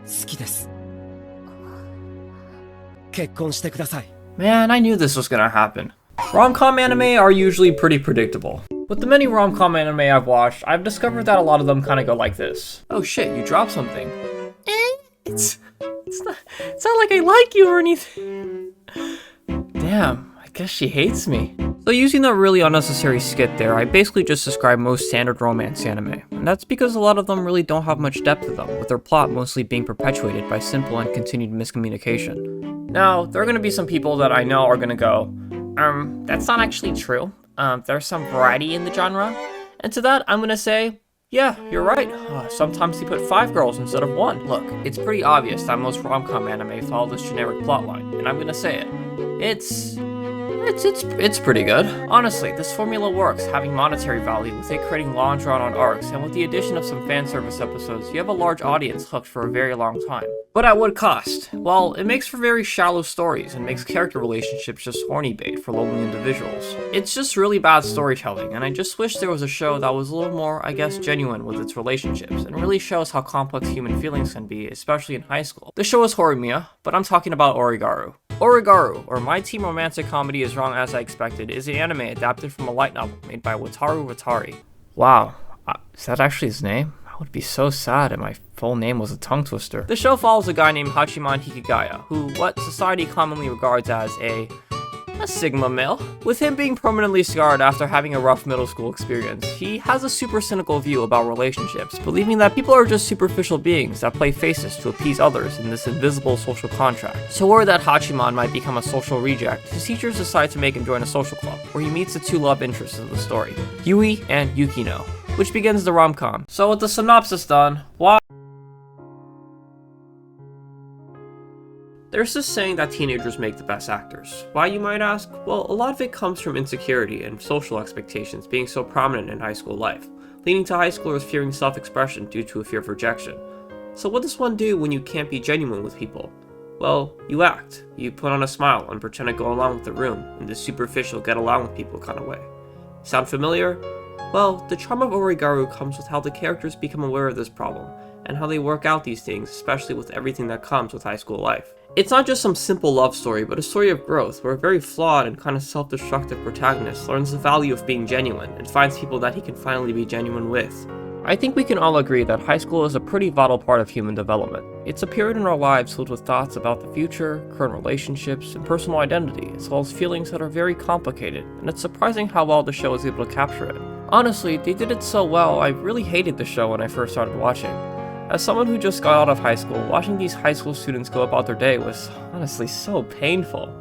好きです。結婚してください。 Man, I knew this was gonna happen. Rom-com anime are usually pretty predictable. With the many rom-com anime I've watched, I've discovered that a lot of them kind of go like this. Oh shit, you dropped something. It's not like I like you or anything. Damn, I guess she hates me. So using that really unnecessary skit there, I basically just described most standard romance anime. And that's because a lot of them really don't have much depth to them, with their plot mostly being perpetuated by simple and continued miscommunication. Now, there are gonna be some people that I know are gonna go, that's not actually true. There's some variety in the genre. And to that, I'm gonna say, yeah, you're right. Sometimes they put 5 girls instead of 1. Look, it's pretty obvious that most rom-com anime follow this generic plotline, and I'm gonna say it. It's pretty good. Honestly, this formula works, having monetary value with it creating long drawn-on arcs, and with the addition of some fan service episodes, you have a large audience hooked for a very long time. But at what cost? Well, it makes for very shallow stories and makes character relationships just horny bait for lonely individuals. It's just really bad storytelling, and I just wish there was a show that was a little more, I guess, genuine with its relationships, and really shows how complex human feelings can be, especially in high school. The show is Horimiya, but I'm talking about Origaru. Origaru, or My Teen Romantic Comedy Is Wrong As I Expected, is an anime adapted from a light novel made by Wataru Watari. Wow, is that actually his name? I would be so sad if my full name was a tongue twister. The show follows a guy named Hachiman Hikigaya, who what society commonly regards as a Sigma male. With him being permanently scarred after having a rough middle school experience, he has a super cynical view about relationships, believing that people are just superficial beings that play faces to appease others in this invisible social contract. So worried that Hachiman might become a social reject, his teachers decide to make him join a social club, where he meets the 2 love interests of the story, Yui and Yukino, which begins the rom-com. So with the synopsis done, why? There's this saying that teenagers make the best actors. Why, you might ask? Well, a lot of it comes from insecurity and social expectations being so prominent in high school life, leading to high schoolers fearing self-expression due to a fear of rejection. So what does one do when you can't be genuine with people? Well, you act. You put on a smile and pretend to go along with the room in this superficial get along with people kind of way. Sound familiar? Well, the charm of Origaru comes with how the characters become aware of this problem, and how they work out these things, especially with everything that comes with high school life. It's not just some simple love story, but a story of growth, where a very flawed and kind of self-destructive protagonist learns the value of being genuine, and finds people that he can finally be genuine with. I think we can all agree that high school is a pretty vital part of human development. It's a period in our lives filled with thoughts about the future, current relationships, and personal identity, as well as feelings that are very complicated, and it's surprising how well the show is able to capture it. Honestly, they did it so well, I really hated the show when I first started watching. As someone who just got out of high school, watching these high school students go about their day was honestly so painful.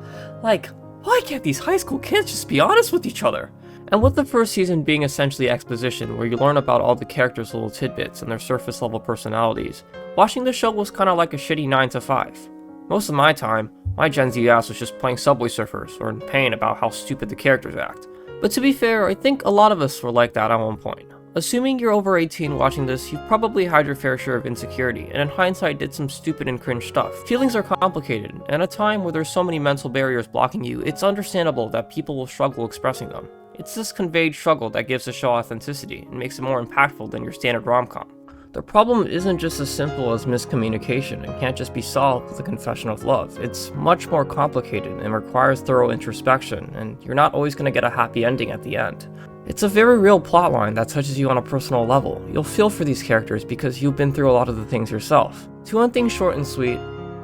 Like, why can't these high school kids just be honest with each other? And with the first season being essentially exposition, where you learn about all the characters' little tidbits and their surface level personalities, watching the show was kinda like a shitty 9 to 5. Most of my time, my Gen Z ass was just playing Subway Surfers or in pain about how stupid the characters act. But to be fair, I think a lot of us were like that at one point. Assuming you're over 18 watching this, you've probably had your fair share of insecurity, and in hindsight did some stupid and cringe stuff. Feelings are complicated, and at a time where there's so many mental barriers blocking you, it's understandable that people will struggle expressing them. It's this conveyed struggle that gives the show authenticity, and makes it more impactful than your standard rom-com. The problem isn't just as simple as miscommunication, and can't just be solved with a confession of love. It's much more complicated, and requires thorough introspection, and you're not always going to get a happy ending at the end. It's a very real plotline that touches you on a personal level. You'll feel for these characters because you've been through a lot of the things yourself. To end things short and sweet,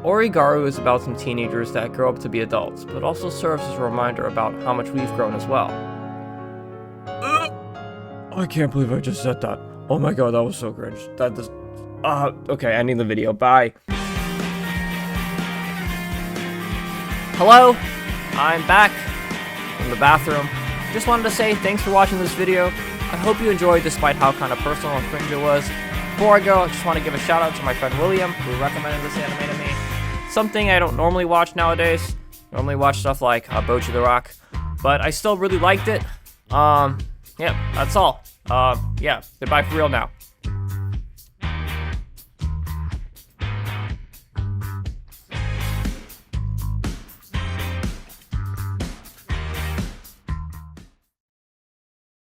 Origaru is about some teenagers that grow up to be adults, but also serves as a reminder about how much we've grown as well. I can't believe I just said that. Oh my god, that was so cringe. That does... okay, ending the video. Bye. Hello? I'm back from the bathroom. Just wanted to say thanks for watching this video. I hope you enjoyed despite how kind of personal and cringe it was. Before I go, I just want to give a shout out to my friend William, who recommended this anime to me. Something I don't normally watch nowadays. Normally watch stuff like Bocchi the Rock, but I still really liked it. Yeah, that's all. Yeah, goodbye for real now.